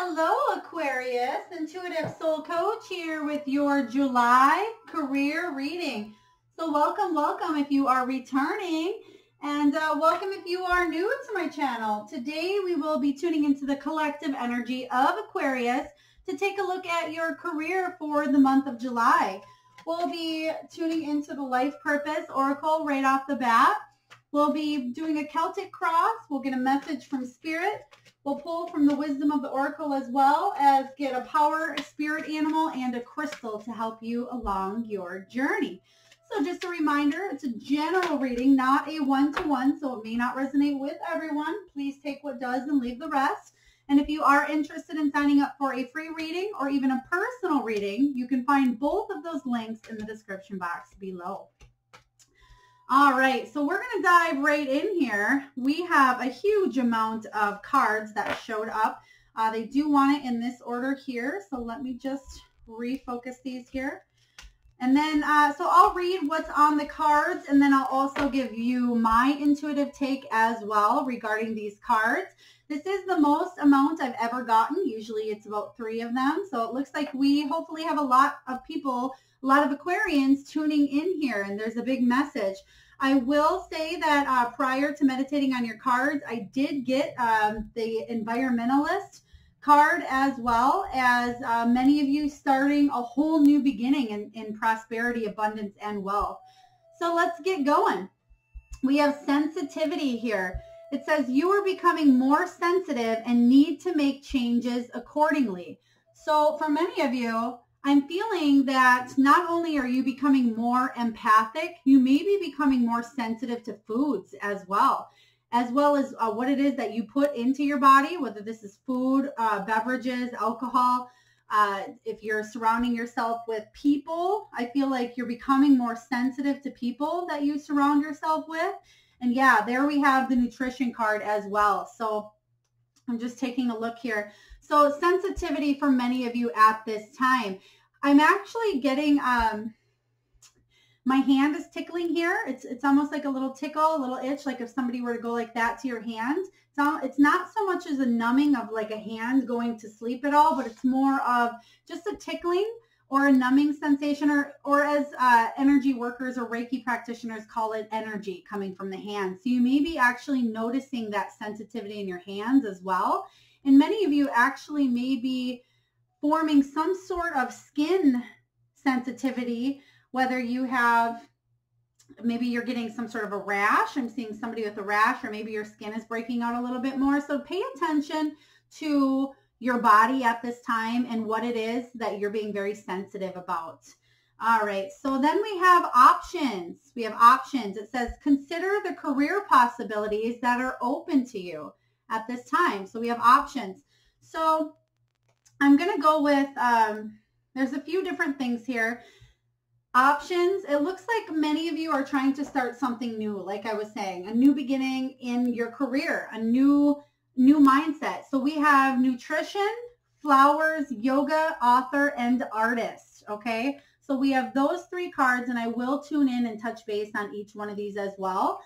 Hello, Aquarius. Intuitive Soul Coach here with your July career reading. So welcome if you are returning, and welcome if you are new to my channel. Today we will be tuning into the collective energy of Aquarius to take a look at your career for the month of July. We'll be tuning into the Life Purpose Oracle right off the bat. We'll be doing a Celtic cross. We'll get a message from Spirit. We'll pull from the wisdom of the Oracle as well as get a power, a spirit animal, and a crystal to help you along your journey. So just a reminder, it's a general reading, not a one-to-one, so it may not resonate with everyone. Please take what does and leave the rest. And if you are interested in signing up for a free reading or even a personal reading, you can find both of those links in the description box below. All right, so we're going to dive right in here. We have a huge amount of cards that showed up. They do want it in this order here, so let me just refocus these here. And then, so I'll read what's on the cards, and then I'll also give you my intuitive take as well regarding these cards. This is the most amount I've ever gotten. Usually it's about 3 of them, so it looks like we hopefully have a lot of people, a lot of Aquarians tuning in here, and there's a big message. I will say that prior to meditating on your cards, I did get the environmentalist card as well as many of you starting a whole new beginning in prosperity, abundance, and wealth. So let's get going. We have sensitivity here. It says you are becoming more sensitive and need to make changes accordingly. So for many of you, I'm feeling that not only are you becoming more empathic, you may be becoming more sensitive to foods as well as what it is that you put into your body, whether this is food, beverages, alcohol. If you're surrounding yourself with people, I feel like you're becoming more sensitive to people that you surround yourself with. And yeah, there we have the nutrition card as well. So I'm just taking a look here. So sensitivity for many of you at this time. I'm actually getting, my hand is tickling here. It's almost like a little tickle, a little itch, like if somebody were to go like that to your hand. It's not so much as a numbing of like a hand going to sleep at all, but it's more of just a tickling or a numbing sensation, or as energy workers or Reiki practitioners call it, energy coming from the hand. So you may be actually noticing that sensitivity in your hands as well. And many of you actually may be forming some sort of skin sensitivity, whether you have, maybe you're getting some sort of a rash. I'm seeing somebody with a rash, or maybe your skin is breaking out a little bit more. So pay attention to your body at this time and what it is that you're being very sensitive about. All right, so then we have options. We have options. It says, consider the career possibilities that are open to you at this time. So we have options. So I'm going to go with, there's a few different things here. Options. It looks like many of you are trying to start something new, like I was saying, a new beginning in your career, a new mindset. So we have nutrition, flowers, yoga, author, and artist. Okay. So we have those 3 cards, and I will tune in and touch base on each one of these as well.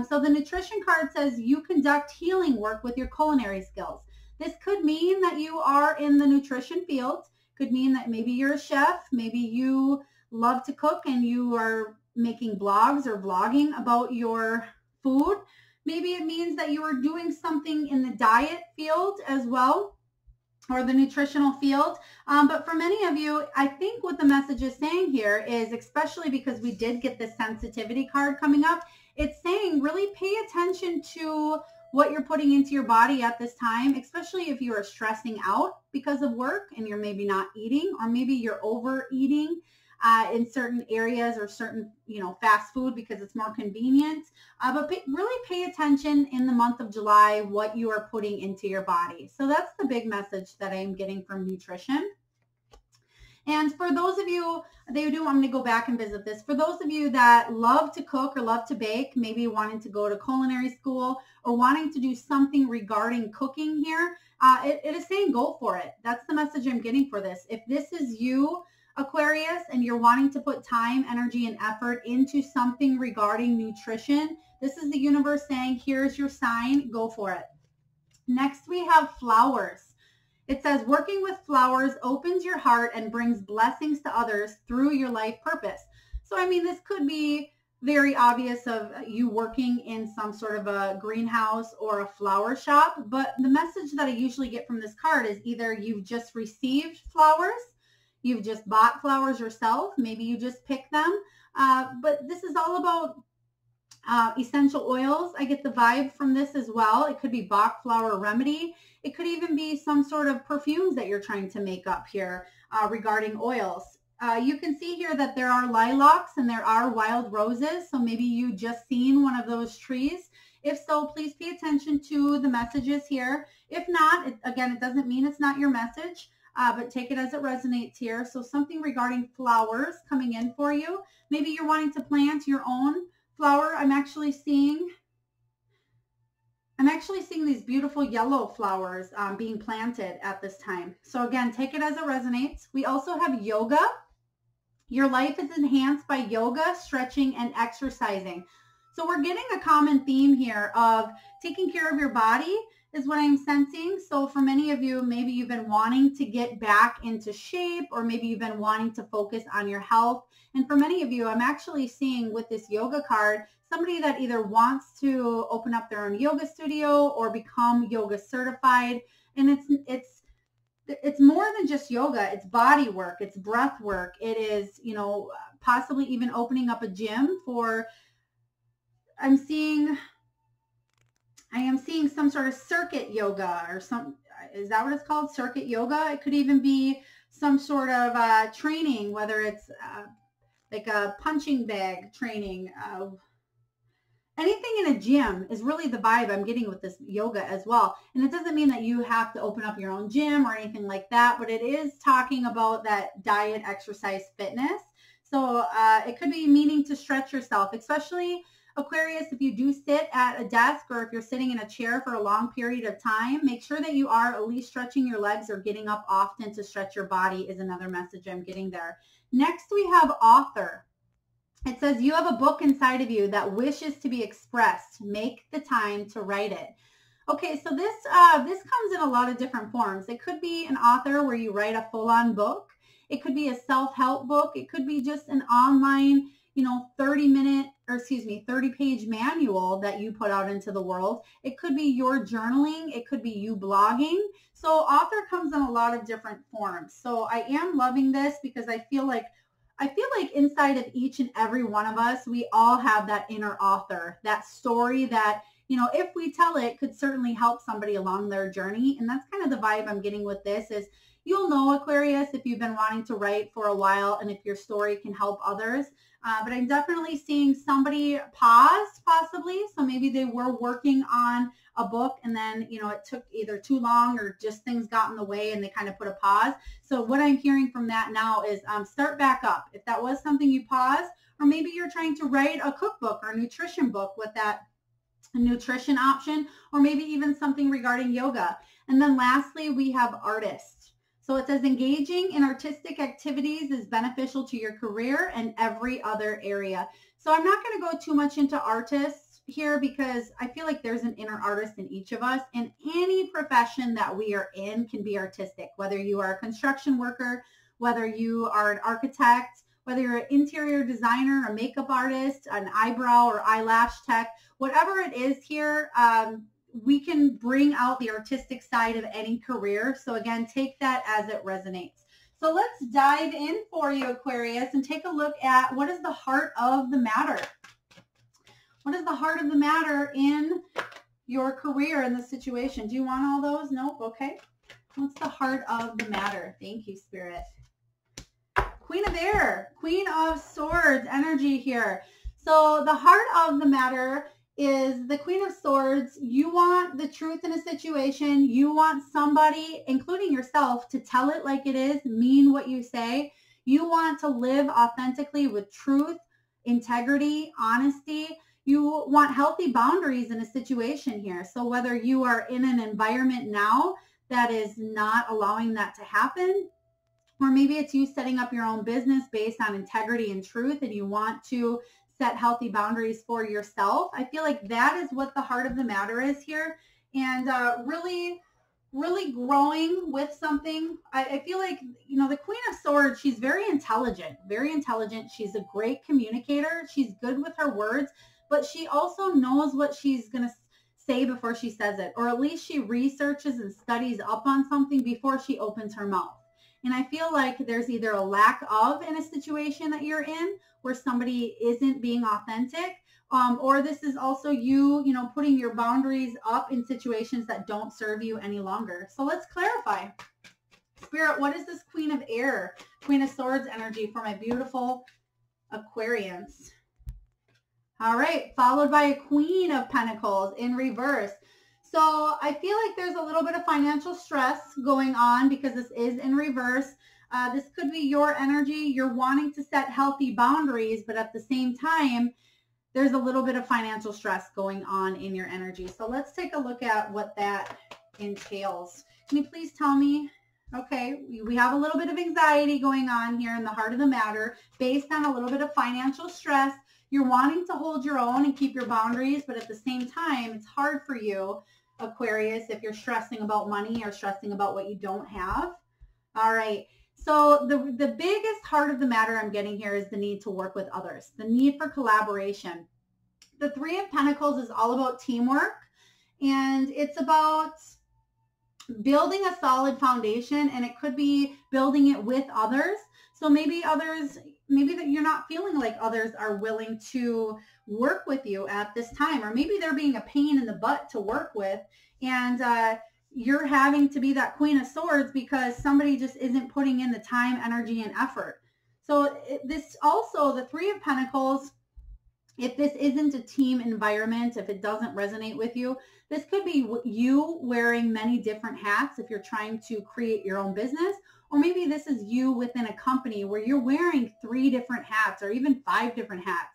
So the nutrition card says you conduct healing work with your culinary skills. This could mean that you are in the nutrition field. Could mean that maybe you're a chef. Maybe you love to cook and you are making blogs or vlogging about your food. Maybe it means that you are doing something in the diet field as well, or the nutritional field. But for many of you, I think what the message is saying here is, especially because we did get the sensitivity card coming up, it's saying really pay attention to what you're putting into your body at this time, especially if you are stressing out because of work and you're maybe not eating, or maybe you're overeating in certain areas, or certain, fast food because it's more convenient. But really pay attention in the month of July what you are putting into your body. So that's the big message that I am getting from nutrition. And for those of you, I'm going to go back and visit this. For those of you that love to cook or love to bake, maybe wanting to go to culinary school or wanting to do something regarding cooking here, it is saying go for it. That's the message I'm getting for this. If this is you, Aquarius, and you're wanting to put time, energy, and effort into something regarding nutrition, this is the universe saying, here's your sign, go for it. Next, we have flowers. It says, working with flowers opens your heart and brings blessings to others through your life purpose. So, I mean, this could be very obvious of you working in some sort of a greenhouse or a flower shop. But the message that I usually get from this card is either you've just received flowers, you've just bought flowers yourself, maybe you just pick them. But this is all about essential oils. I get the vibe from this as well. It could be Bach flower remedy. It could even be some sort of perfumes that you're trying to make up here regarding oils. You can see here that there are lilacs and there are wild roses. So maybe you just seen one of those trees. If so, please pay attention to the messages here. If not, again, it doesn't mean it's not your message, but take it as it resonates here. So something regarding flowers coming in for you. Maybe you're wanting to plant your own flower. I'm actually seeing these beautiful yellow flowers being planted at this time. So again, take it as it resonates. We also have yoga. Your life is enhanced by yoga, stretching, and exercising. So we're getting a common theme here of taking care of your body is what I'm sensing. So for many of you, maybe you've been wanting to get back into shape, or maybe you've been wanting to focus on your health. And for many of you, I'm actually seeing with this yoga card, somebody that either wants to open up their own yoga studio or become yoga certified. And it's more than just yoga. It's body work. It's breath work. It is, possibly even opening up a gym for, I am seeing some sort of circuit yoga or is that what it's called? Circuit yoga. It could even be some sort of training, whether it's like a punching bag training. Anything in a gym is really the vibe I'm getting with this yoga as well. And it doesn't mean that you have to open up your own gym or anything like that, but it is talking about that diet, exercise, fitness. So it could be meaning to stretch yourself, especially Aquarius, if you do sit at a desk or if you're sitting in a chair for a long period of time, make sure that you are at least stretching your legs or getting up often to stretch your body is another message I'm getting there. Next, we have author. It says you have a book inside of you that wishes to be expressed. Make the time to write it. Okay, so this comes in a lot of different forms. It could be an author where you write a full-on book. It could be a self-help book. It could be just an online 30-page manual that you put out into the world. It could be your journaling. It could be you blogging. So author comes in a lot of different forms. So I am loving this because I feel like inside of each and every one of us, we all have that inner author, that story that, if we tell it, could certainly help somebody along their journey. And that's kind of the vibe I'm getting with this is, you'll know, Aquarius, if you've been wanting to write for a while and if your story can help others. But I'm definitely seeing somebody paused possibly. So maybe they were working on a book and then, it took either too long or just things got in the way and they kind of put a pause. So what I'm hearing from that now is start back up. If that was something you paused, or maybe you're trying to write a cookbook or a nutrition book with that nutrition option, or maybe even something regarding yoga. And then lastly, we have artist. So it says engaging in artistic activities is beneficial to your career and every other area. So I'm not going to go too much into artists here because I feel like there's an inner artist in each of us, and any profession that we are in can be artistic, whether you are a construction worker, whether you are an architect, whether you're an interior designer, a makeup artist, an eyebrow or eyelash tech, whatever it is here, we can bring out the artistic side of any career. So again, take that as it resonates. So let's dive in for you, Aquarius, and take a look at what is the heart of the matter. What is the heart of the matter in your career in the situation? Do you want all those? Nope. Okay. What's the heart of the matter? Thank you, Spirit. Queen of Air, Queen of Swords energy here. So the heart of the matter is the Queen of Swords. You want the truth in a situation. You want somebody, including yourself, to tell it like it is, mean what you say. You want to live authentically with truth, integrity, honesty. You want healthy boundaries in a situation here. So whether you are in an environment now that is not allowing that to happen, or maybe it's you setting up your own business based on integrity and truth, and you want to set healthy boundaries for yourself. I feel like that is what the heart of the matter is here. And really really growing with something. I feel like, you know, the Queen of Swords, she's very intelligent, very intelligent. She's a great communicator. She's good with her words, but she also knows what she's going to say before she says it, or at least she researches and studies up on something before she opens her mouth. And I feel like there's either a lack of in a situation that you're in where somebody isn't being authentic, or this is also you, you know, putting your boundaries up in situations that don't serve you any longer. So let's clarify. Spirit, what is this Queen of Air, Queen of Swords energy for my beautiful Aquarians? All right, followed by a Queen of Pentacles in reverse. So I feel like there's a little bit of financial stress going on because this is in reverse. This could be your energy. You're wanting to set healthy boundaries, but at the same time, there's a little bit of financial stress going on in your energy. So let's take a look at what that entails. Can you please tell me? Okay, we have a little bit of anxiety going on here in the heart of the matter based on a little bit of financial stress. You're wanting to hold your own and keep your boundaries, but at the same time, it's hard for you, Aquarius, if you're stressing about money or stressing about what you don't have. All right. So the biggest heart of the matter I'm getting here is the need to work with others, the need for collaboration. The Three of Pentacles is all about teamwork, and it's about building a solid foundation, and it could be building it with others. So maybe that you're not feeling like others are willing to work with you at this time, or maybe they're being a pain in the butt to work with, and you're having to be that Queen of Swords because somebody just isn't putting in the time, energy, and effort. So this also, the Three of Pentacles, if this isn't a team environment, if it doesn't resonate with you, this could be you wearing many different hats if you're trying to create your own business, or maybe this is you within a company where you're wearing 3 different hats or even 5 different hats.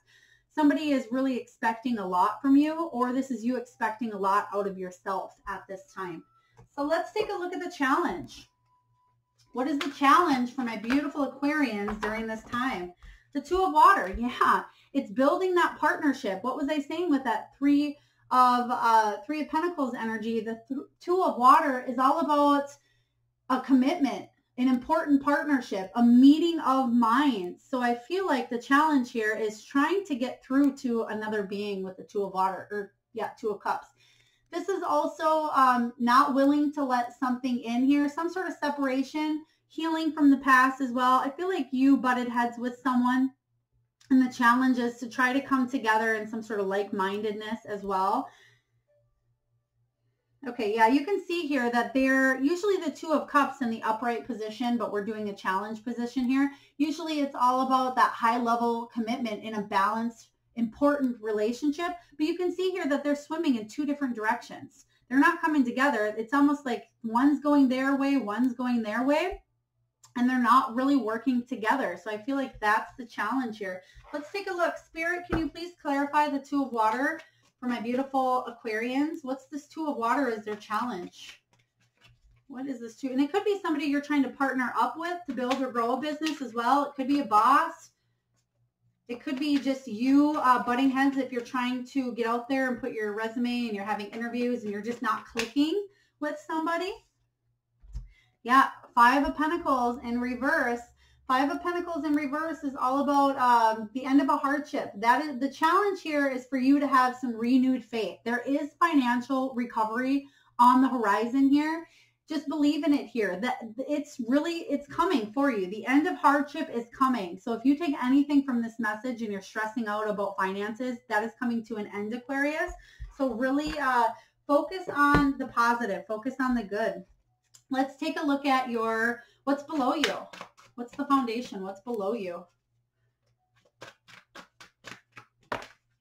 Somebody is really expecting a lot from you, or this is you expecting a lot out of yourself at this time. So let's take a look at the challenge. What is the challenge for my beautiful Aquarians during this time? The Two of Water. Yeah, it's building that partnership. What was I saying with that Three of Pentacles energy? The Two of Water is all about a commitment, an important partnership, a meeting of minds. So I feel like the challenge here is trying to get through to another being with the Two of Water, or yeah, Two of Cups. This is also not willing to let something in here, some sort of separation, healing from the past as well. I feel like you butted heads with someone, and the challenge is to try to come together in some sort of like-mindedness as well. Okay, yeah, you can see here that they're usually the Two of Cups in the upright position, but we're doing a challenge position here. Usually it's all about that high-level commitment in a balanced, important relationship, but you can see here that they're swimming in 2 different directions. They're not coming together. It's almost like one's going their way, one's going their way, and they're not really working together. So I feel like that's the challenge here. Let's take a look. Spirit, can you please clarify the Two of Water for my beautiful Aquarians? What's this Two of Water as their challenge? What is this two? And it could be somebody you're trying to partner up with to build or grow a business as well. It could be a boss. It could be just you butting heads if you're trying to get out there and put your resume and you're having interviews and you're just not clicking with somebody. Yeah, Five of Pentacles in reverse. Five of Pentacles in reverse is all about the end of a hardship. That is the challenge here, is for you to have some renewed faith. There is financial recovery on the horizon here. Just believe in it here. That it's coming for you. The end of hardship is coming. So if you take anything from this message and you're stressing out about finances, that is coming to an end, Aquarius. So really focus on the positive. Focus on the good. Let's take a look at what's below you. What's the foundation? What's below you?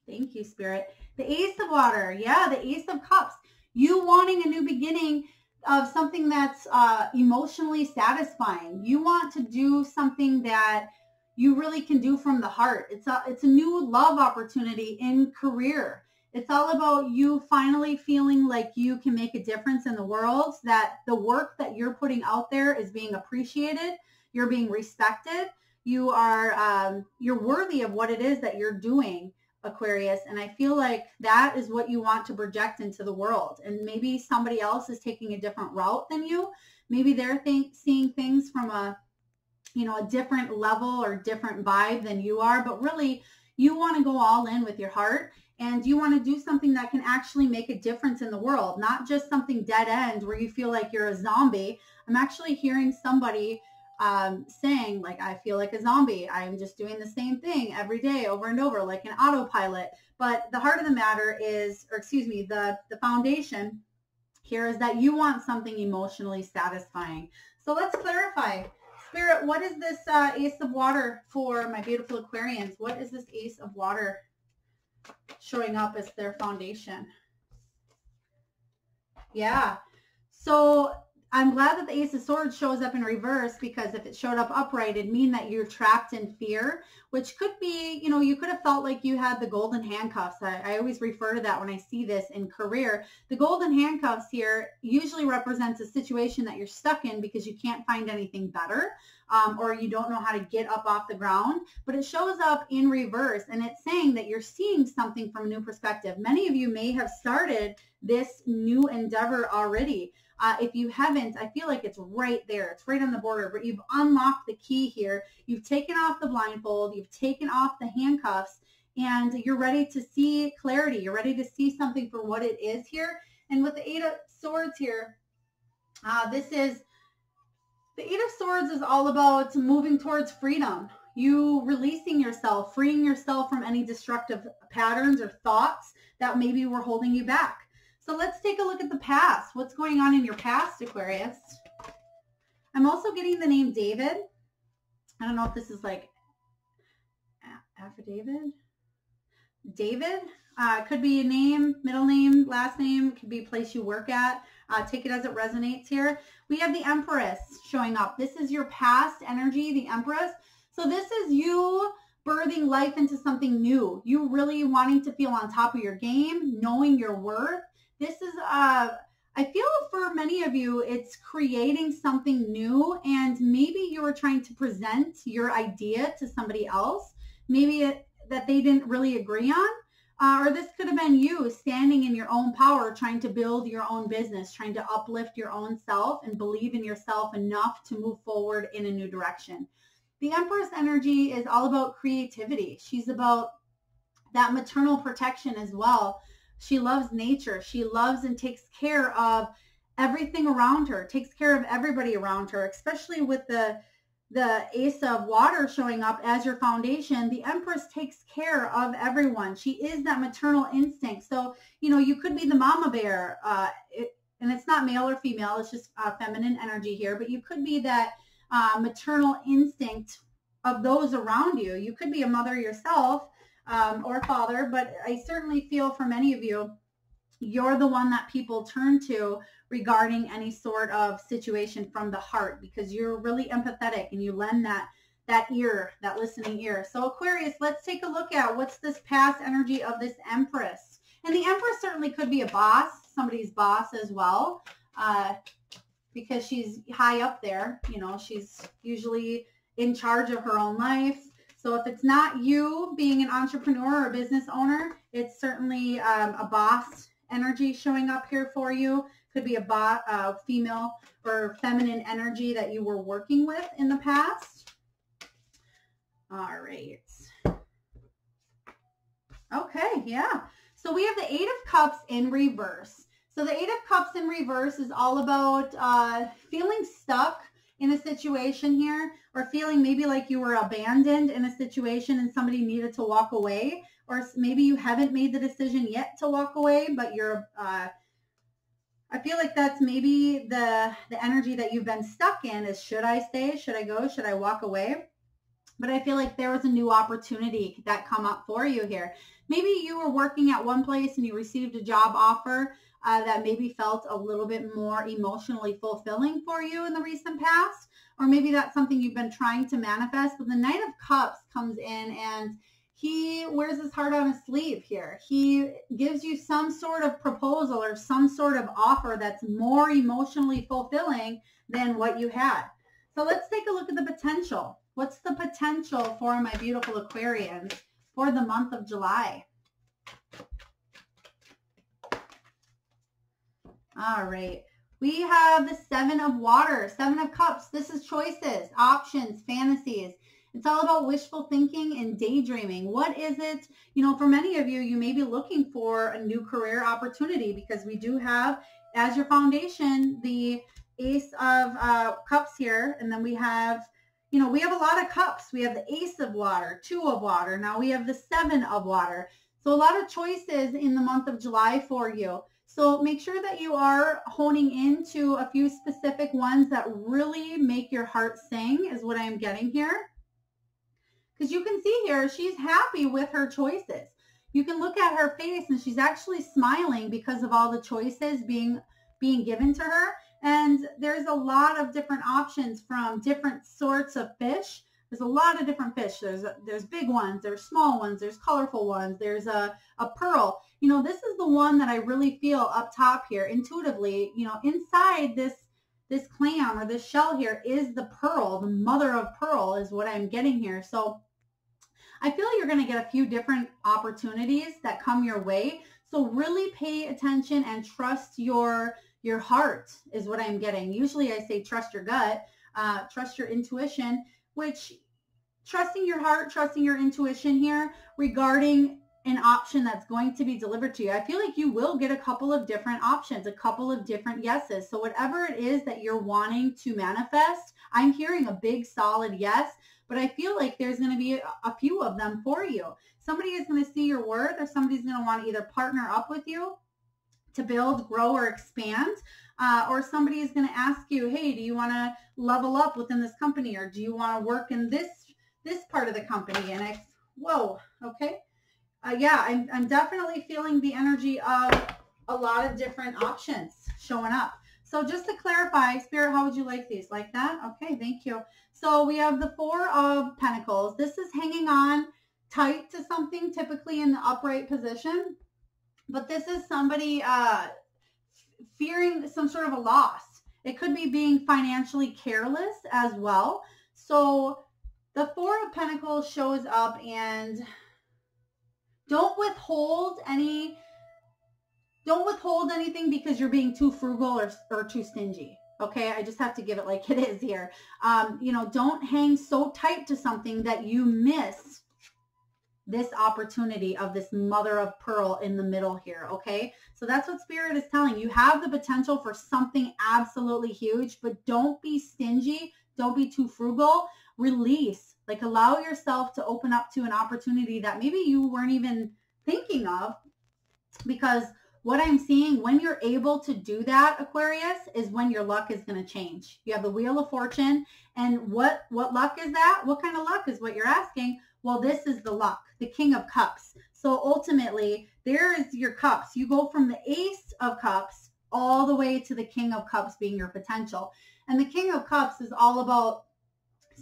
Thank you, Spirit. The Ace of Water. Yeah, the Ace of Cups. You wanting a new beginning of something that's emotionally satisfying. You want to do something that you really can do from the heart. It's a new love opportunity in career. It's all about you finally feeling like you can make a difference in the world, that the work that you're putting out there is being appreciated. You're being respected. You're worthy of what it is that you're doing. Aquarius, and I feel like that is what you want to project into the world. And maybe somebody else is taking a different route than you. Maybe they're seeing things from a different level or different vibe than you are, but really you want to go all in with your heart, and you want to do something that can actually make a difference in the world, not just something dead end where you feel like you're a zombie. I'm actually hearing somebody saying, like, I feel like a zombie. I'm just doing the same thing every day over and over, like an autopilot. But the heart of the matter is, or excuse me, the foundation here is that you want something emotionally satisfying. So let's clarify. Spirit, what is this Ace of Water for my beautiful Aquarians? What is this Ace of Water showing up as their foundation? Yeah. So I'm glad that the Ace of Swords shows up in reverse, because if it showed up upright, it'd mean that you're trapped in fear, which could be, you could have felt like you had the golden handcuffs. I always refer to that when I see this in career. The golden handcuffs here usually represents a situation that you're stuck in because you can't find anything better, or you don't know how to get up off the ground, but it shows up in reverse, and it's saying that you're seeing something from a new perspective. Many of you may have started this new endeavor already. If you haven't, I feel like it's right there. It's right on the border, but you've unlocked the key here. You've taken off the blindfold. You've taken off the handcuffs, and you're ready to see clarity. You're ready to see something for what it is here. And with the Eight of Swords here, the Eight of Swords is all about moving towards freedom. You releasing yourself, freeing yourself from any destructive patterns or thoughts that maybe were holding you back. So let's take a look at the past. What's going on in your past, Aquarius? I'm also getting the name David. I don't know if this is like affidavit. David. Could be a name, middle name, last name. Could be a place you work at. Take it as it resonates here. We have the Empress showing up. This is your past energy, the Empress. So this is you birthing life into something new. You really wanting to feel on top of your game, knowing your worth. This is, I feel for many of you, it's creating something new, and maybe you were trying to present your idea to somebody else, maybe that they didn't really agree on, or this could have been you standing in your own power, trying to build your own business, trying to uplift your own self and believe in yourself enough to move forward in a new direction. The Empress energy is all about creativity. She's about that maternal protection as well. She loves nature. She loves and takes care of everything around her, takes care of everybody around her, especially with the Ace of Water showing up as your foundation. The Empress takes care of everyone. She is that maternal instinct. So, you could be the mama bear, and it's not male or female. It's just feminine energy here, but you could be that maternal instinct of those around you. You could be a mother yourself, or father, but I certainly feel for many of you, you're the one that people turn to regarding any sort of situation from the heart, because you're really empathetic and you lend that ear, that listening ear. So Aquarius, let's take a look at what's this past energy of this Empress. And the Empress certainly could be a boss, somebody's boss as well, because she's high up there. She's usually in charge of her own life. So if it's not you being an entrepreneur or a business owner, it's certainly a boss energy showing up here for you. Could be a female or feminine energy that you were working with in the past. All right. Okay, yeah. So we have the Eight of Cups in reverse. So the Eight of Cups in reverse is all about feeling stuck in a situation here, or feeling maybe like you were abandoned in a situation and somebody needed to walk away, or maybe you haven't made the decision yet to walk away, but you're, I feel like that's maybe the energy that you've been stuck in is, should I stay? Should I go? Should I walk away? But I feel like there was a new opportunity that come up for you here. Maybe you were working at one place and you received a job offer that maybe felt a little bit more emotionally fulfilling for you in the recent past, or maybe that's something you've been trying to manifest. But the Knight of Cups comes in and he wears his heart on his sleeve here. He gives you some sort of proposal or some sort of offer that's more emotionally fulfilling than what you had. So let's take a look at the potential. What's the potential for my beautiful Aquarians for the month of July? All right. We have the Seven of Water, Seven of Cups. This is choices, options, fantasies. It's all about wishful thinking and daydreaming. What is it? You know, for many of you, you may be looking for a new career opportunity because we do have, as your foundation, the Ace of Cups here. And then we have, you know, we have a lot of cups. We have the Ace of Water, Two of Water. Now we have the Seven of Water. So a lot of choices in the month of July for you. So make sure that you are honing into a few specific ones that really make your heart sing is what I'm getting here. Because you can see here, she's happy with her choices. You can look at her face and she's actually smiling because of all the choices being given to her. And there's a lot of different options from different sorts of fish. There's a lot of different fish. There's big ones, there's small ones, there's colorful ones, there's a pearl. You know, this is the one that I really feel up top here intuitively. You know, inside this clam or this shell here is the pearl, the mother of pearl is what I'm getting here. So I feel you're going to get a few different opportunities that come your way. So really pay attention and trust your heart is what I'm getting. Usually I say trust your gut, trust your intuition, which trusting your heart, trusting your intuition here regarding an option that's going to be delivered to you. I feel like you will get a couple of different options, a couple of different yeses. So whatever it is that you're wanting to manifest, I'm hearing a big solid yes, but I feel like there's going to be a few of them for you. Somebody is going to see your worth, or somebody's going to want to either partner up with you to build, grow, or expand, or somebody is going to ask you, hey, do you want to level up within this company, or do you want to work in this part of the company? And whoa, okay. Yeah, I'm definitely feeling the energy of a lot of different options showing up. So just to clarify, Spirit, how would you like these? Like that? Okay, thank you. So we have the Four of Pentacles. This is hanging on tight to something, typically in the upright position. But this is somebody fearing some sort of a loss. It could be being financially careless as well. So the Four of Pentacles shows up, and don't withhold anything because you're being too frugal or too stingy. Okay, I just have to give it like it is here. You know, don't hang so tight to something that you miss this opportunity of this mother of pearl in the middle here. Okay, so that's what Spirit is telling you. You have the potential for something absolutely huge, but don't be stingy. Don't be too frugal. Release, like allow yourself to open up to an opportunity that maybe you weren't even thinking of, because what I'm seeing when you're able to do that, Aquarius, is when your luck is going to change. You have the Wheel of Fortune, and what luck is that? What kind of luck is what you're asking? Well, this is the luck, the King of Cups. So ultimately, there is your cups. You go from the Ace of Cups all the way to the King of Cups being your potential. And the King of Cups is all about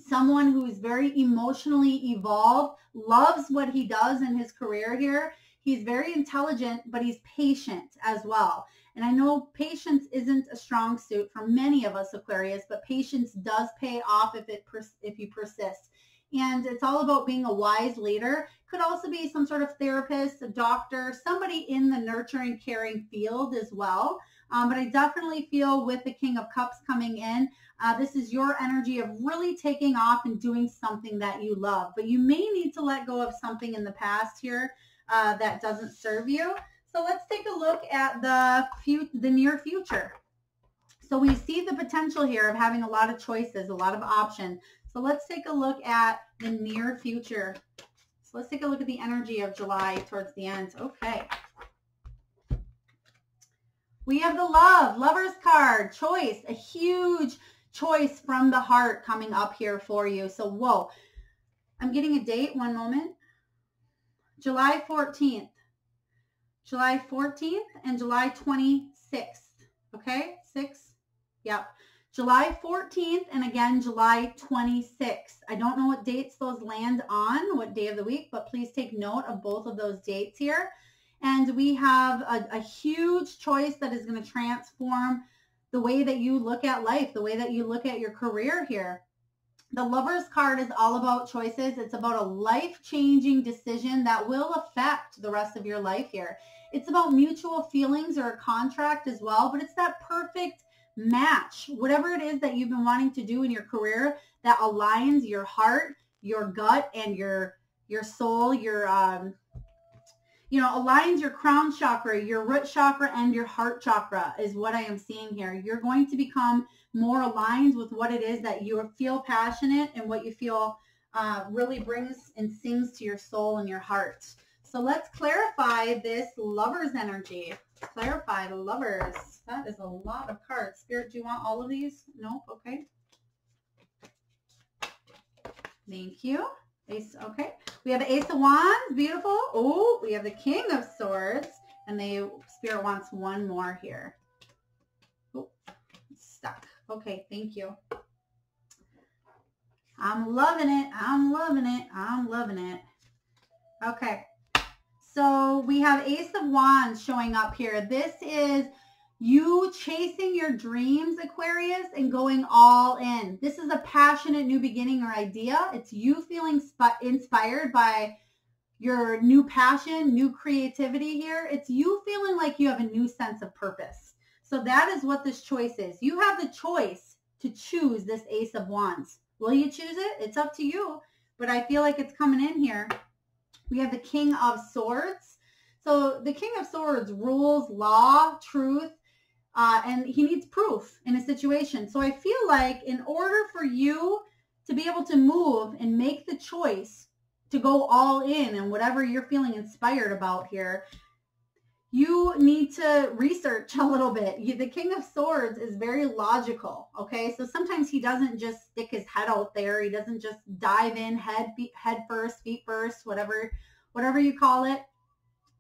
someone who is very emotionally evolved, loves what he does in his career here. He's very intelligent, but he's patient as well. And I know patience isn't a strong suit for many of us, Aquarius, but patience does pay off if you persist. And it's all about being a wise leader. Could also be some sort of therapist, a doctor, somebody in the nurturing, caring field as well. But I definitely feel with the King of Cups coming in, this is your energy of really taking off and doing something that you love. But you may need to let go of something in the past here that doesn't serve you. So let's take a look at the near future. So we see the potential here of having a lot of choices, a lot of options. So let's take a look at the near future. So let's take a look at the energy of July towards the end. Okay. We have the Lover's card, choice, a huge choice from the heart coming up here for you. So, whoa, I'm getting a date, one moment. July 14th. July 14th and July 26th. Okay, 6. Yep. July 14th and again July 26th. I don't know what dates those land on, what day of the week, but please take note of both of those dates here. And we have a huge choice that is going to transform the way that you look at life, the way that you look at your career here. The Lover's card is all about choices. It's about a life-changing decision that will affect the rest of your life here. It's about mutual feelings or a contract as well, but it's that perfect match. Whatever it is that you've been wanting to do in your career that aligns your heart, your gut, and your soul, your aligns your crown chakra, your root chakra, and your heart chakra is what I am seeing here. You're going to become more aligned with what it is that you feel passionate and what you feel really brings and sings to your soul and your heart. So let's clarify this Lovers energy. Clarify the Lovers. That is a lot of cards. Spirit, do you want all of these? No? Okay. Thank you. Ace, okay. We have the Ace of Wands, beautiful. Oh, we have the King of Swords, and the Spirit wants one more here. Oh, it's stuck. Okay, thank you. I'm loving it. I'm loving it. I'm loving it. Okay, so we have Ace of Wands showing up here. This is you chasing your dreams, Aquarius, and going all in. This is a passionate new beginning or idea. It's you feeling inspired by your new passion, new creativity here. It's you feeling like you have a new sense of purpose. So that is what this choice is. You have the choice to choose this Ace of Wands. Will you choose it? It's up to you, but I feel like it's coming in here. We have the King of Swords. So the King of Swords rules law, truth, and he needs proof in a situation. So I feel like in order for you to be able to move and make the choice to go all in and whatever you're feeling inspired about here, you need to research a little bit. The King of Swords is very logical, okay? So sometimes he doesn't just stick his head out there. He doesn't just dive in head first, feet first, whatever you call it.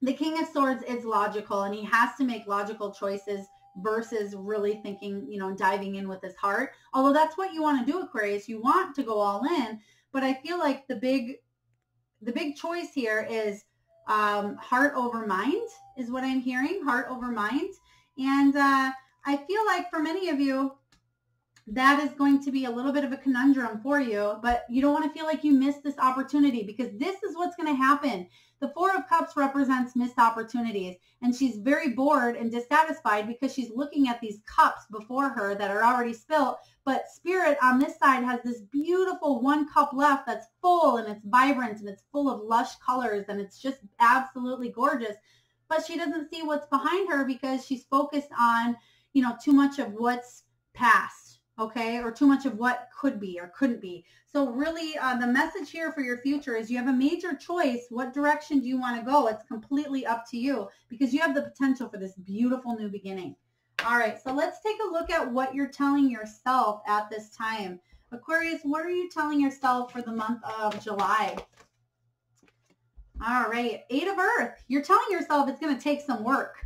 The King of Swords is logical, and he has to make logical choices versus really thinking, diving in with his heart. Although that's what you want to do, Aquarius. You want to go all in, but I feel like the big choice here is heart over mind is what I'm hearing, heart over mind. And I feel like for many of you, that is going to be a little bit of a conundrum for you, but you don't want to feel like you missed this opportunity, because this is what's going to happen. The Four of Cups represents missed opportunities, and she's very bored and dissatisfied because she's looking at these cups before her that are already spilt. But Spirit on this side has this beautiful one cup left that's full, and it's vibrant, and it's full of lush colors, and it's just absolutely gorgeous. But she doesn't see what's behind her because she's focused on, too much of what's past, okay, or too much of what could be or couldn't be. So really the message here for your future is you have a major choice. What direction do you want to go? It's completely up to you, because you have the potential for this beautiful new beginning. All right, so let's take a look at what you're telling yourself at this time. Aquarius, what are you telling yourself for the month of July? All right, Eight of Earth. You're telling yourself it's going to take some work.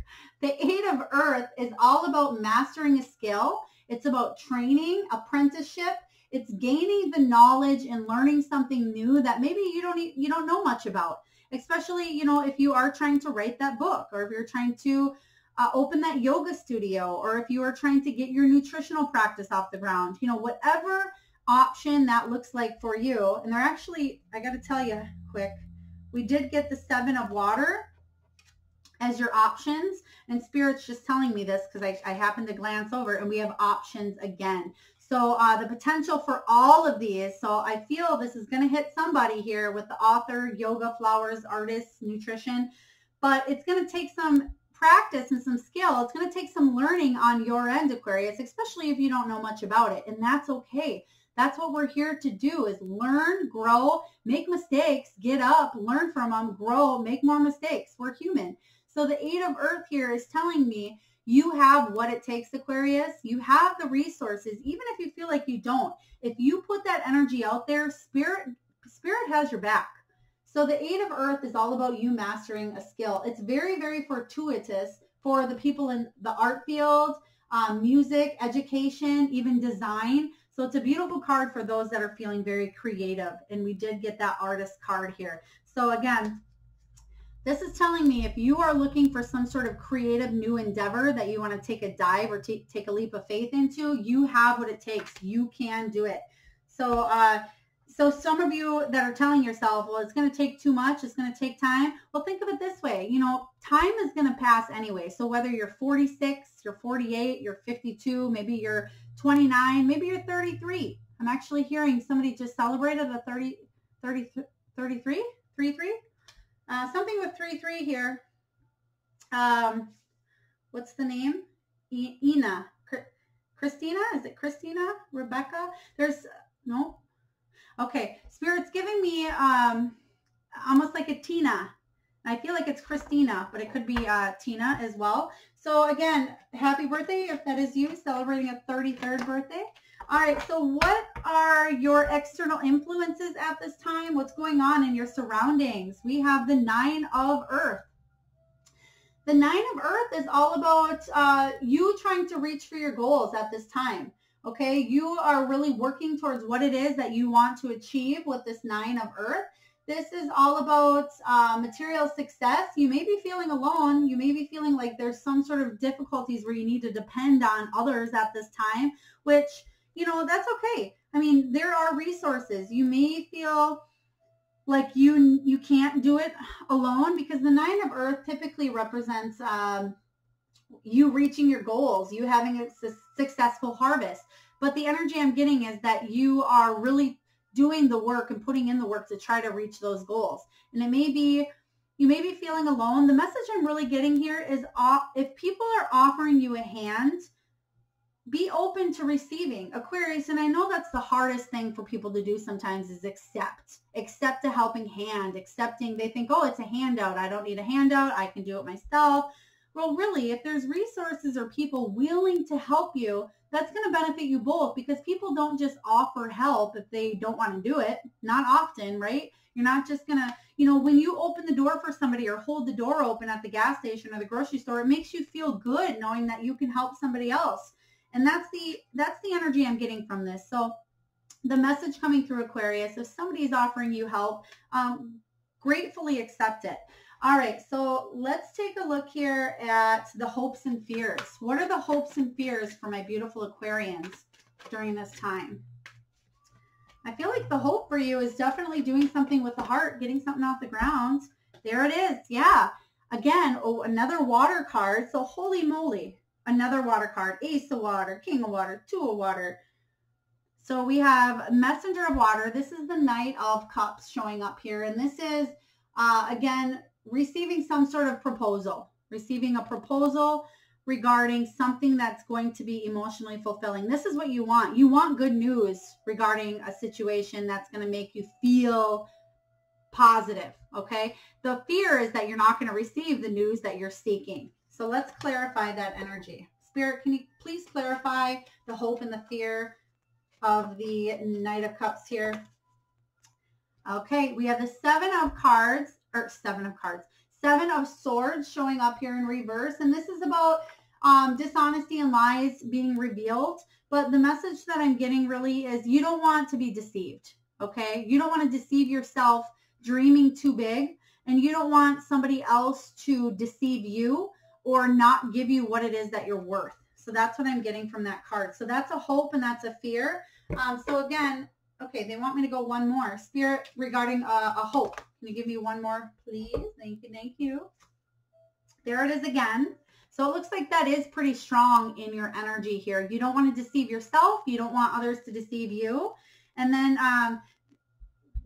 The Eight of Earth is all about mastering a skill. It's about training, apprenticeship. It's gaining the knowledge and learning something new that maybe you don't know much about. Especially, if you are trying to write that book, or if you're trying to open that yoga studio, or if you are trying to get your nutritional practice off the ground. Whatever option that looks like for you. And they're actually, I got to tell you quick, we did get the Seven of Water as your options, and Spirit's just telling me this because I happened to glance over, and we have options again. So the potential for all of these, so I feel this is going to hit somebody here with the author, yoga, flowers, artists, nutrition, but it's going to take some practice and some skill. It's going to take some learning on your end, Aquarius, especially if you don't know much about it, and that's okay. That's what we're here to do, is learn, grow, make mistakes, get up, learn from them, grow, make more mistakes. We're human. So the Eight of Earth here is telling me you have what it takes, Aquarius. You have the resources, even if you feel like you don't. If you put that energy out there, Spirit has your back. So the Eight of Earth is all about you mastering a skill. It's very, very fortuitous for the people in the art field, music, education, even design. So it's a beautiful card for those that are feeling very creative. And we did get that artist card here. So again, this is telling me if you are looking for some sort of creative new endeavor that you want to take a dive or take a leap of faith into, you have what it takes. You can do it. So So some of you that are telling yourself, well, it's going to take too much, it's going to take time. Well, think of it this way. You know, time is going to pass anyway. So whether you're 46, you're 48, you're 52, maybe you're 29, maybe you're 33. I'm actually hearing somebody just celebrated a 33, something with 33 here. What's the name? Ina. Christina? Is it Christina? Rebecca? No. Okay. Spirit's giving me almost like a Tina. I feel like it's Christina, but it could be Tina as well. So again, happy birthday if that is you celebrating a 33rd birthday. All right, so what are your external influences at this time? What's going on in your surroundings? We have the 9 of Earth. The 9 of Earth is all about you trying to reach for your goals at this time. Okay, you are really working towards what it is that you want to achieve with this 9 of Earth. This is all about material success. You may be feeling alone. You may be feeling like there's some sort of difficulties where you need to depend on others at this time, which, you know, that's okay. I mean, there are resources. You may feel like you can't do it alone, because the 9 of Earth typically represents you reaching your goals, you having a successful harvest. But the energy I'm getting is that you are really doing the work and putting in the work to try to reach those goals. And it may be, you may be feeling alone. The message I'm really getting here is if people are offering you a hand, be open to receiving, Aquarius. And I know that's the hardest thing for people to do sometimes is accept a helping hand, accepting, they think, oh, it's a handout. I don't need a handout. I can do it myself. Well, really, if there's resources or people willing to help you, that's going to benefit you both, because people don't just offer help if they don't want to do it. Not often, right? You're not just going to, you know, when you open the door for somebody or hold the door open at the gas station or the grocery store, it makes you feel good knowing that you can help somebody else. And that's the energy I'm getting from this. So the message coming through, Aquarius, if somebody's offering you help, gratefully accept it. All right, so let's take a look here at the hopes and fears. What are the hopes and fears for my beautiful Aquarians during this time? I feel like the hope for you is definitely doing something with the heart, getting something off the ground. There it is. Yeah. Again, oh, another water card. So holy moly, another water card. Ace of water, king of water, 2 of water. So we have messenger of water. This is the Knight of Cups showing up here. And this is, again, receiving some sort of proposal, receiving a proposal regarding something that's going to be emotionally fulfilling. This is what you want. You want good news regarding a situation that's going to make you feel positive, okay? The fear is that you're not going to receive the news that you're seeking. So let's clarify that energy. Spirit, can you please clarify the hope and the fear of the Knight of Cups here? Okay, we have the 7 of Swords showing up here in reverse. And this is about dishonesty and lies being revealed. But the message that I'm getting really is you don't want to be deceived, okay? You don't want to deceive yourself dreaming too big. And you don't want somebody else to deceive you or not give you what it is that you're worth. So that's what I'm getting from that card. So that's a hope and that's a fear. So again, okay, they want me to go one more. Spirit, regarding a hope. Can you give me one more, please? Thank you, thank you. There it is again. So it looks like that is pretty strong in your energy here. You don't want to deceive yourself. You don't want others to deceive you. And then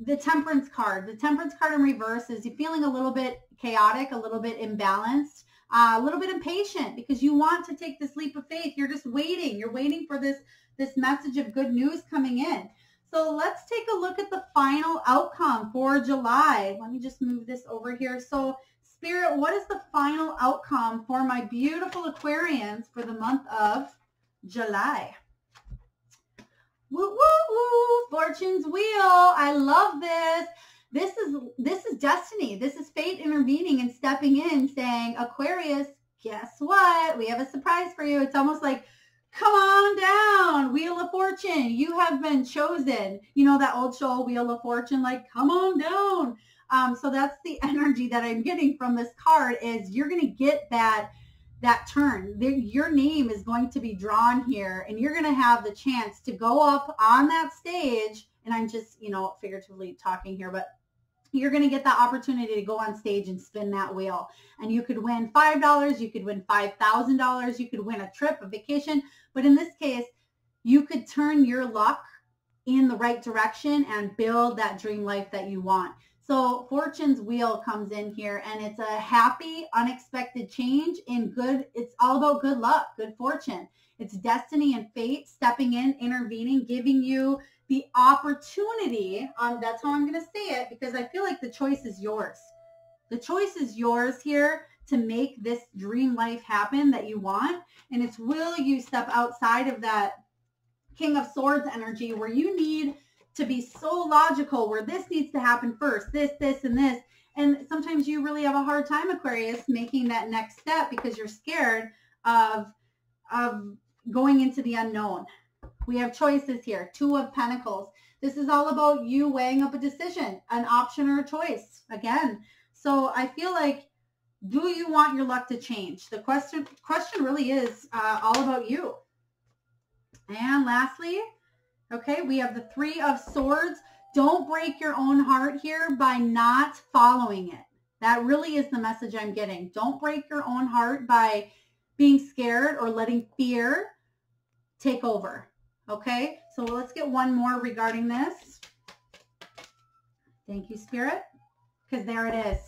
the Temperance card. The Temperance card in reverse is you're feeling a little bit chaotic, a little bit imbalanced, a little bit impatient because you want to take this leap of faith. You're just waiting. You're waiting for this message of good news coming in. So let's take a look at the final outcome for July. Let me just move this over here. So Spirit, what is the final outcome for my beautiful Aquarians for the month of July? Woo, woo, woo, Fortune's wheel. I love this. This is destiny. This is fate intervening and stepping in saying, Aquarius, guess what? We have a surprise for you. It's almost like, come on down, Wheel of Fortune. You have been chosen. You know that old show, Wheel of Fortune, like, come on down. So that's the energy that I'm getting from this card is you're going to get that turn. Your name is going to be drawn here, and you're going to have the chance to go up on that stage and I'm just, figuratively talking here, but you're going to get the opportunity to go on stage and spin that wheel. And you could win $5, you could win $5,000, you could win a trip, a vacation. But in this case, you could turn your luck in the right direction and build that dream life that you want. So Fortune's wheel comes in here, and it's a happy, unexpected change in good. It's all about good luck, good fortune. It's destiny and fate stepping in, intervening, giving you the opportunity. That's how I'm going to say it, because I feel like the choice is yours. The choice is yours here to make this dream life happen that you want. And it's, will you step outside of that King of Swords energy where you need to be so logical, where this needs to happen first, this, and this. And sometimes you really have a hard time, Aquarius, making that next step because you're scared of going into the unknown. We have choices here. 2 of Pentacles. This is all about you weighing up a decision, an option or a choice. Again, so I feel like, do you want your luck to change? The question really is all about you. And lastly, okay, we have the 3 of Swords. Don't break your own heart here by not following it. That really is the message I'm getting. Don't break your own heart by being scared or letting fear take over. Okay, so let's get one more regarding this. Thank you, Spirit, because there it is.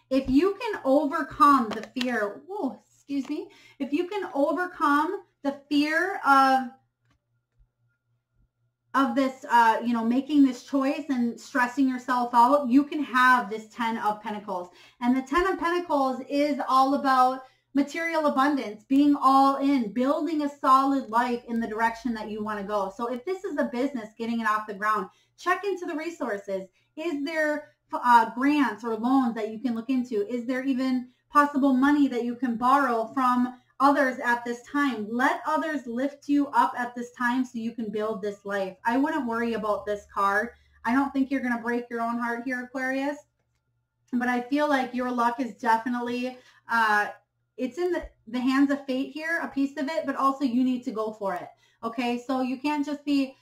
If you can overcome the fear, if you can overcome the fear of this, making this choice and stressing yourself out, you can have this 10 of Pentacles. And the 10 of Pentacles is all about material abundance, being all in, building a solid life in the direction that you want to go. So if this is a business, getting it off the ground, check into the resources. Is there grants or loans that you can look into? Is there even possible money that you can borrow from others at this time? Let others lift you up at this time so you can build this life. I wouldn't worry about this card. I don't think you're going to break your own heart here, Aquarius. But I feel like your luck is definitely, it's in the hands of fate here, a piece of it, but also you need to go for it. Okay, so you can't just be,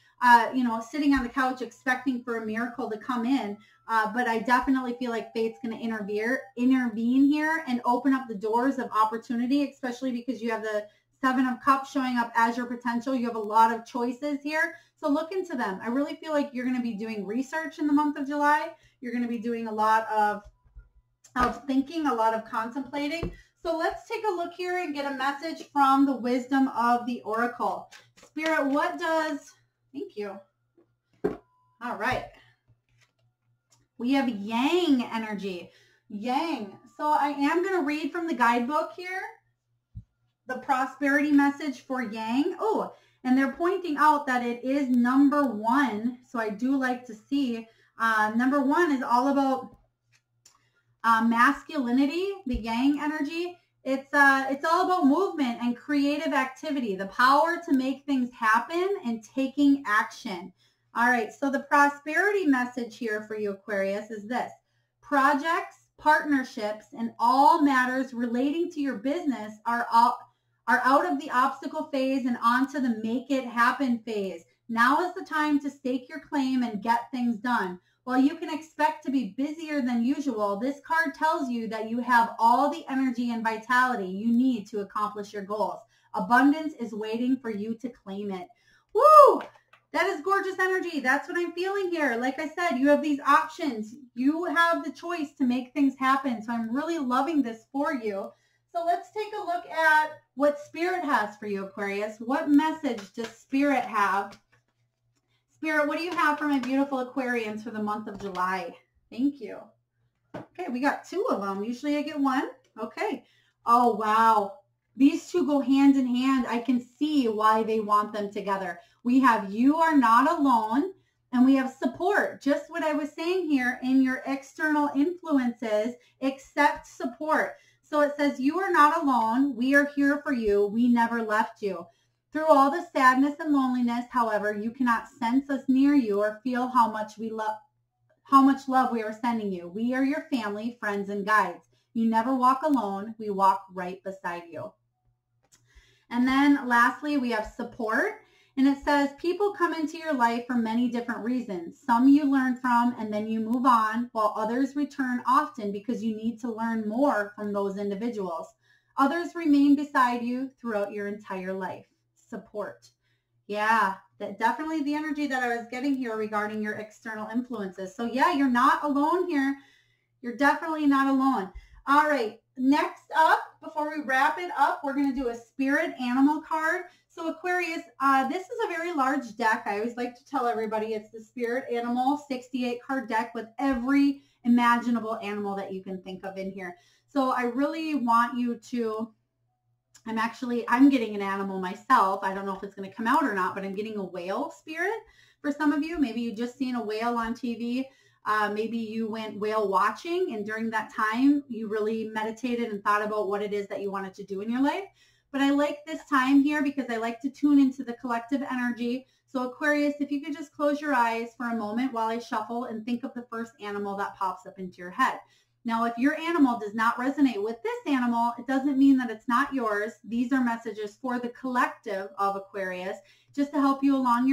sitting on the couch expecting for a miracle to come in. But I definitely feel like fate's going to intervene here and open up the doors of opportunity, especially because you have the 7 of Cups showing up as your potential. You have a lot of choices here. So look into them. I really feel like you're going to be doing research in the month of July. You're going to be doing a lot of thinking, a lot of contemplating. So let's take a look here and get a message from the wisdom of the Oracle. Spirit, what does... Thank you. All right. We have Yang energy. Yang. So I am going to read from the guidebook here, the prosperity message for Yang. Oh, and they're pointing out that it is number 1. So I do like to see number 1 is all about masculinity, the Yang energy. It's all about movement and creative activity, the power to make things happen and taking action. All right, so the prosperity message here for you, Aquarius, is this. Projects, partnerships, and all matters relating to your business are out of the obstacle phase and onto the make it happen phase. Now is the time to stake your claim and get things done. While you can expect to be busier than usual, this card tells you that you have all the energy and vitality you need to accomplish your goals. Abundance is waiting for you to claim it. Woo! That is gorgeous energy. That's what I'm feeling here. Like I said, you have these options. You have the choice to make things happen. So I'm really loving this for you. So let's take a look at what Spirit has for you, Aquarius. What message does Spirit have? Spirit, what do you have for my beautiful Aquarians for the month of July? Thank you. Okay, we got 2 of them. Usually I get 1. Okay. Oh, wow. These 2 go hand in hand. I can see why they want them together. We have you are not alone, and we have support. Just what I was saying here in your external influences, accept support. So it says you are not alone. We are here for you. We never left you. Through all the sadness and loneliness, however, you cannot sense us near you or feel how much love we are sending you. We are your family, friends, and guides. You never walk alone. We walk right beside you. And then lastly, we have support. And it says, people come into your life for many different reasons. Some you learn from and then you move on, while others return often because you need to learn more from those individuals. Others remain beside you throughout your entire life. Support. Yeah, that definitely the energy that I was getting here regarding your external influences. So yeah, you're not alone here. You're definitely not alone. All right, next up, before we wrap it up, we're going to do a spirit animal card. So Aquarius, this is a very large deck. I always like to tell everybody it's the spirit animal 68 card deck with every imaginable animal that you can think of in here. So I really want you to, I'm getting an animal myself. I don't know if it's going to come out or not, but I'm getting a whale spirit for some of you. Maybe you just seen a whale on TV. Maybe you went whale watching, and during that time you really meditated and thought about what it is that you wanted to do in your life. But I like this time here because I like to tune into the collective energy. So Aquarius, if you could just close your eyes for a moment while I shuffle and think of the first animal that pops up into your head. Now, if your animal does not resonate with this animal, it doesn't mean that it's not yours. These are messages for the collective of Aquarius, just to help you along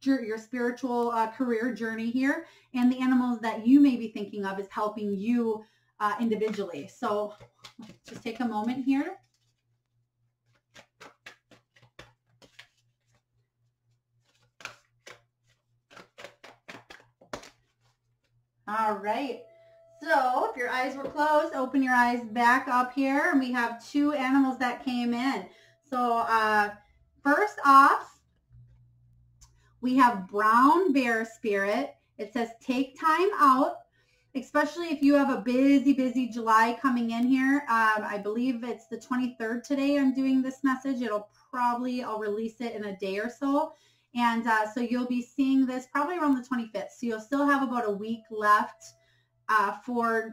your spiritual career journey here. And the animals that you may be thinking of is helping you individually. So just take a moment here. All right. So if your eyes were closed, open your eyes back up here. And we have two animals that came in. So first off, we have brown bear spirit. It says take time out, especially if you have a busy July coming in here. I believe it's the 23rd today I'm doing this message. I'll release it in a day or so. And so you'll be seeing this probably around the 25th. So you'll still have about a week left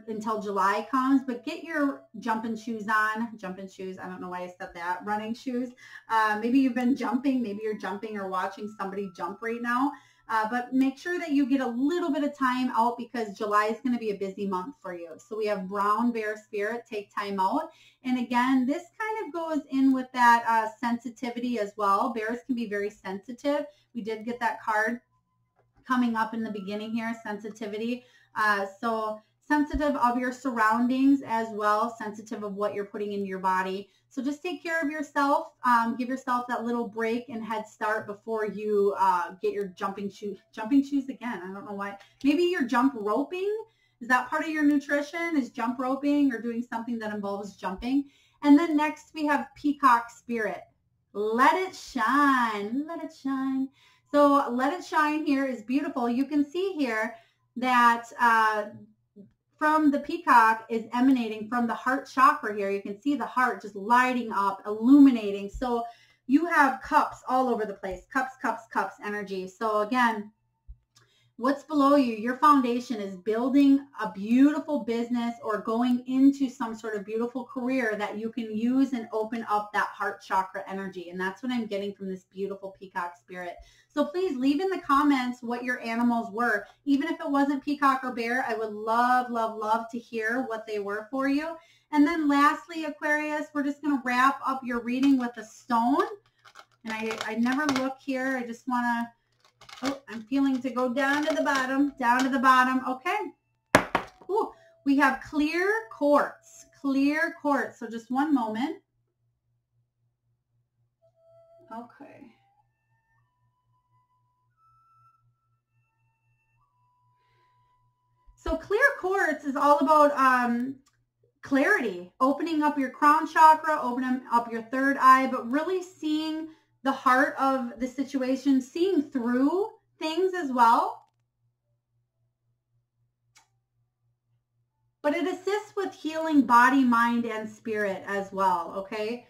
until July comes, but get your jumping shoes on. Jumping shoes, I don't know why I said that. Running shoes. Maybe you've been jumping. Maybe you're jumping or watching somebody jump right now. But make sure that you get a little bit of time out because July is going to be a busy month for you. So we have brown bear spirit, take time out. And again, this kind of goes in with that sensitivity as well. Bears can be very sensitive. We did get that card coming up in the beginning here, sensitivity. So sensitive of your surroundings as well, sensitive of what you're putting into your body. So just take care of yourself. Give yourself that little break and head start before you get your jumping shoes again. I don't know why. Maybe you're jump roping. Is that part of your nutrition? Is jump roping or doing something that involves jumping? And then next we have peacock spirit. Let it shine. Let it shine. So let it shine here is beautiful. You can see here that from the peacock is emanating from the heart chakra here. You can see the heart just lighting up, illuminating. So you have cups all over the place. Cups, cups, cups energy. So again, what's below you, your foundation is building a beautiful business or going into some sort of beautiful career that you can use and open up that heart chakra energy. And that's what I'm getting from this beautiful peacock spirit. So please leave in the comments what your animals were. Even if it wasn't peacock or bear, I would love, love, love to hear what they were for you. And then lastly, Aquarius, we're just going to wrap up your reading with a stone. And I never look here. I just want to, oh, I'm feeling to go down to the bottom, Okay. Ooh, we have clear quartz. So just one moment. Okay. So clear quartz is all about clarity, opening up your crown chakra, opening up your third eye, but really seeing the heart of the situation, seeing through things as well. But it assists with healing body, mind, and spirit as well, okay?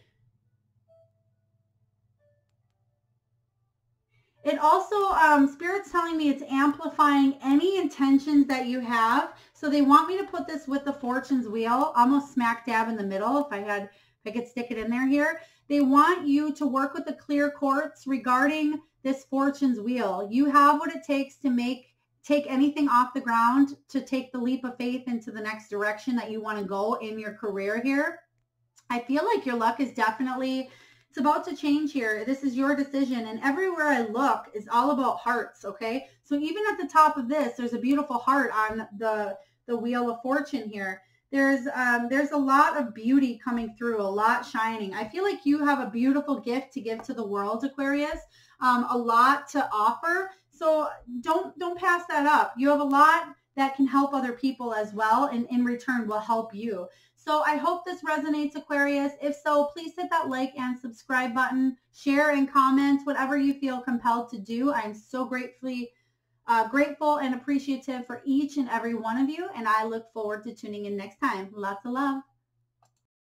It also, Spirit's telling me it's amplifying any intentions that you have. So they want me to put this with the Fortune's Wheel, almost smack dab in the middle, if I could stick it in there here. They want you to work with the clear quartz regarding this Fortune's Wheel. You have what it takes to take anything off the ground, to take the leap of faith into the next direction that you want to go in your career here. I feel like your luck is definitely, It's about to change here. This is your decision. And everywhere I look is all about hearts, okay? So even at the top of this, there's a beautiful heart on the Wheel of Fortune here. There's a lot of beauty coming through, a lot shining. I feel like you have a beautiful gift to give to the world, Aquarius, a lot to offer. So don't pass that up. You have a lot that can help other people as well, and in return will help you. So I hope this resonates, Aquarius. If so, please hit that like and subscribe button, share and comment, whatever you feel compelled to do. I'm so grateful and appreciative for each and every one of you, and I look forward to tuning in next time. Lots of love.